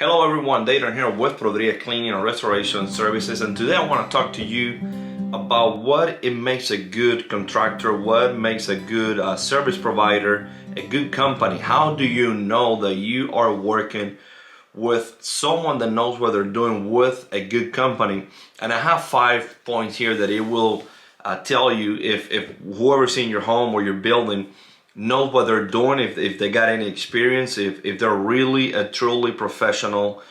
Hello everyone, Dayton here with Prodria Cleaning and Restoration Services, and today I want to talk to you about what it makes a good contractor, what makes a good service provider, a good company. How do you know that you are working with someone that knows what they're doing with a good company? And I have 5 points here that it will tell you if whoever's in your home or your building knows what they're doing, if they got any experience, if they're really a truly professional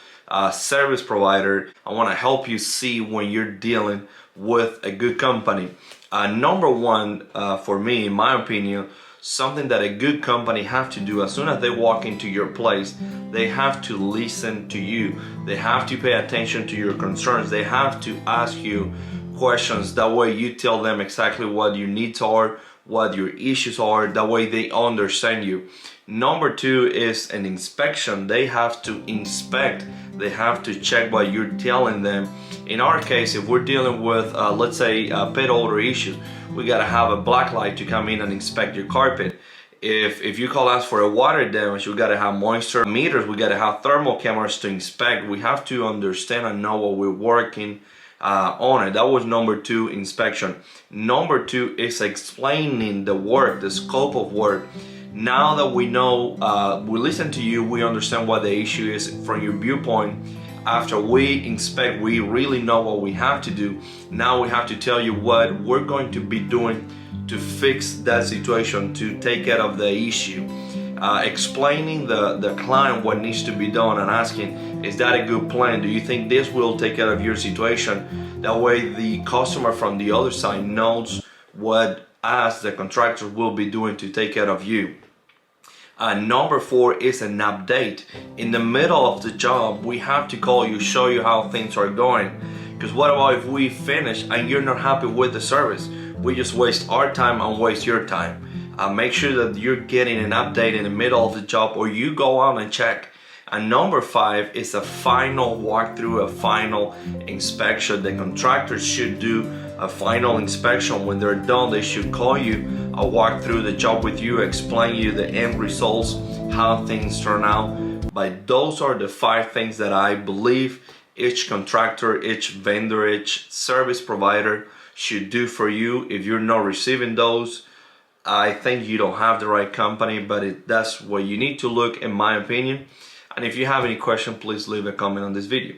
service provider. I want to help you see when you're dealing with a good company. Number one, for me, in my opinion, something that a good company have to do as soon as they walk into your place, they have to listen to you. They have to pay attention to your concerns. They have to ask you questions. That way you tell them exactly what your needs are, what your issues are. That way they understand you. Number two is an inspection. They have to inspect. They have to check what you're telling them. In our case, if we're dealing with let's say pet odor issues, we got to have a black light to come in and inspect your carpet. If you call us for a water damage, we got to have moisture meters. We got to have thermal cameras to inspect. We have to understand and know what we're working on it. That was number two, inspection. Number two is explaining the work, the scope of work. Now that we know, we listen to you, we understand what the issue is from your viewpoint. After we inspect, we really know what we have to do. Now we have to tell you what we're going to be doing to fix that situation, to take care of the issue. Explaining the client what needs to be done and asking, is that a good plan? Do you think this will take care of your situation? That way the customer from the other side knows what us, the contractor, will be doing to take care of you. Number four is an update. In the middle of the job, we have to call you, show you how things are going. Because what about if we finish and you're not happy with the service? We just waste our time and waste your time. Make sure that you're getting an update in the middle of the job, or you go out and check. And number five is a final walkthrough, a final inspection. The contractors should do a final inspection. When they're done, they should call you, walk through the job with you, explain you the end results, how things turn out. But those are the 5 things that I believe each contractor, each vendor, each service provider should do for you. If you're not receiving those, I think you don't have the right company, but that's where you need to look, in my opinion. And if you have any question, please leave a comment on this video.